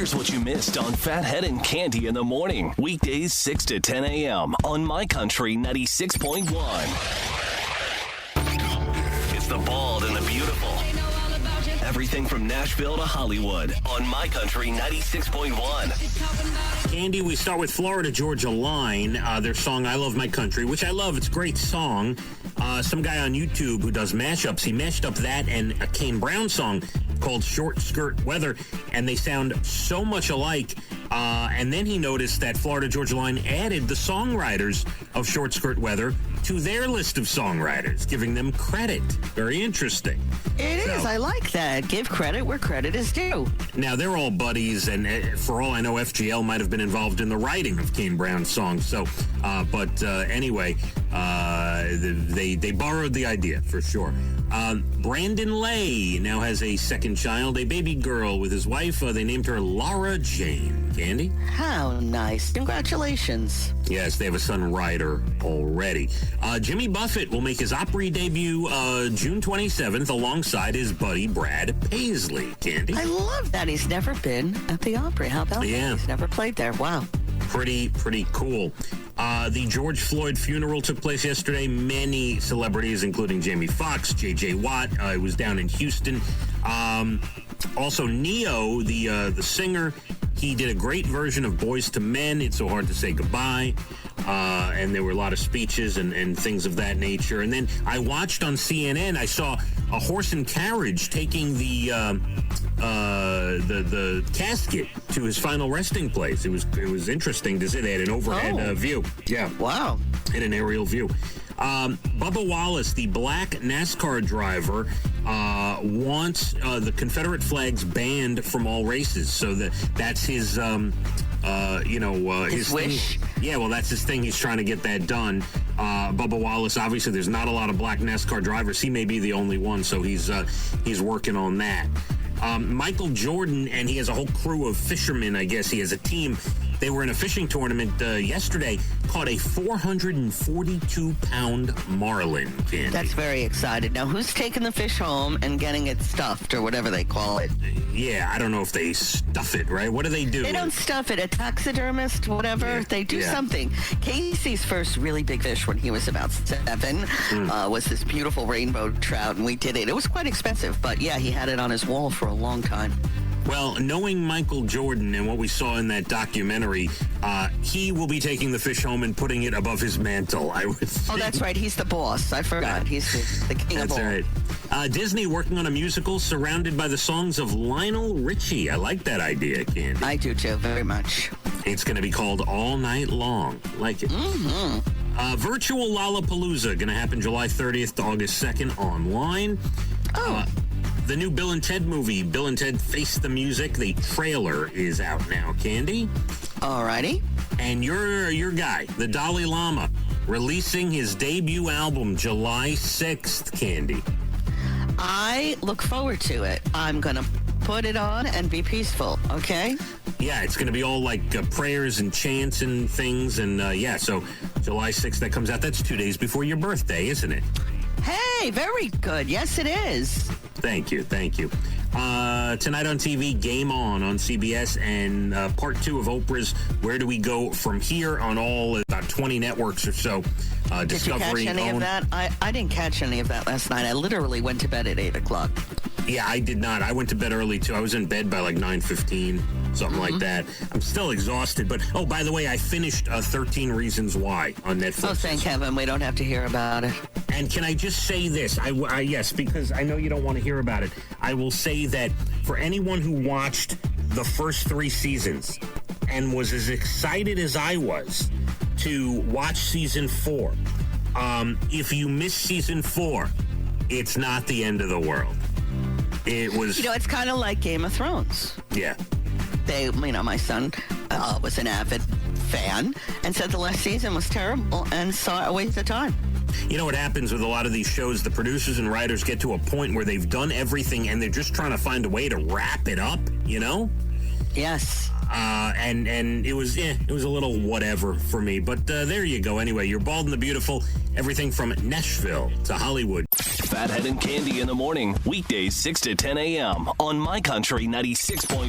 Here's what you missed on Phathead and Cande in the morning. Weekdays 6 to 10 a.m. on My Country 96.1. It's the bald and the beautiful. Everything from Nashville to Hollywood on My Country 96.1. Cande, we start with Florida Georgia Line, their song I Love My Country, which I love. It's a great song. Some guy on YouTube who does mashups, he mashed up that and a Kane Brown song called Short Skirt Weather, and they sound so much alike. And then he noticed that Florida Georgia Line added the songwriters of Short Skirt Weather to their list of songwriters, giving them credit. Very interesting. It is. I like that. Give credit where credit is due. Now, they're all buddies, and for all I know, FGL might have been involved in the writing of Kane Brown's songs. So, anyway, they borrowed the idea, for sure. Brandon Lay now has a second child, a baby girl with his wife. They named her Laura Jane. Cande? How nice. Congratulations. Yes, they have a son, Ryder, already. Jimmy Buffett will make his Opry debut June 27th alongside his buddy Brad Paisley. Cande? I love that. He's never been at the Opry. How about that? He's never played there. Wow. Pretty cool. The George Floyd funeral took place yesterday. Many celebrities, including Jamie Foxx, J.J. Watt. It was down in Houston. Also, Neo, the singer, he did a great version of Boys to Men, It's So Hard to Say Goodbye. And there were a lot of speeches and things of that nature. And then I watched on CNN, I saw a horse and carriage taking the casket to his final resting place. It was interesting to see. They had an overhead view. Yeah. Wow. And an aerial view. Bubba Wallace, the black NASCAR driver, wants the Confederate flags banned from all races. So that's his, his wish. Thing. Yeah, well, that's his thing. He's trying to get that done. Bubba Wallace, obviously, there's not a lot of black NASCAR drivers. He may be the only one, so he's working on that. Michael Jordan, and he has a whole crew of fishermen, I guess. He has a team. They were in a fishing tournament yesterday, caught a 442-pound marlin. Cande. That's very excited. Now, who's taking the fish home and getting it stuffed or whatever they call it? Yeah, I don't know if they stuff it, right? What do they do? They don't stuff it. A taxidermist, whatever. Yeah. They do something. Casey's first really big fish when he was about 7 was this beautiful rainbow trout, and we did it. It was quite expensive, but yeah, he had it on his wall for a long time. Well, knowing Michael Jordan and what we saw in that documentary, he will be taking the fish home and putting it above his mantle, I would think. Oh, that's right. He's the boss. I forgot. He's the king of all. That's right. Disney working on a musical surrounded by the songs of Lionel Richie. I like that idea, Cande. I do, too, very much. It's going to be called All Night Long. Like it. Mm-hmm. Virtual Lollapalooza going to happen July 30th to August 2nd online. The new Bill and Ted movie, Bill and Ted Face the Music, the trailer is out now, Cande. Alrighty. And your guy, the Dalai Lama, releasing his debut album July 6th, Cande. I look forward to it. I'm going to put it on and be peaceful, okay? Yeah, it's going to be all like prayers and chants and things. And so July 6th, that comes out. That's 2 days before your birthday, isn't it? Hey, very good. Yes, it is. Thank you. Tonight on TV, Game On CBS, and part 2 of Oprah's Where Do We Go From Here on all about 20 networks or so. Did you catch any of that? I didn't catch any of that last night. I literally went to bed at 8 o'clock. Yeah, I did not. I went to bed early, too. I was in bed by like 9:15, something like that. I'm still exhausted. But, by the way, I finished 13 Reasons Why on Netflix. Oh, thank heaven. We don't have to hear about it. And can I just say this? Yes, because I know you don't want to hear about it. I will say that for anyone who watched the first 3 seasons and was as excited as I was to watch season 4, if you miss season 4, it's not the end of the world. It was... it's kind of like Game of Thrones. Yeah. My son was an avid fan and said the last season was terrible and saw it a waste of time. You know what happens with a lot of these shows? The producers and writers get to a point where they've done everything and they're just trying to find a way to wrap it up, Yes. And it was a little whatever for me. But there you go. Anyway, you're Bald and the Beautiful. Everything from Nashville to Hollywood. Phathead and Cande in the morning. Weekdays 6 to 10 a.m. on My Country 96.1.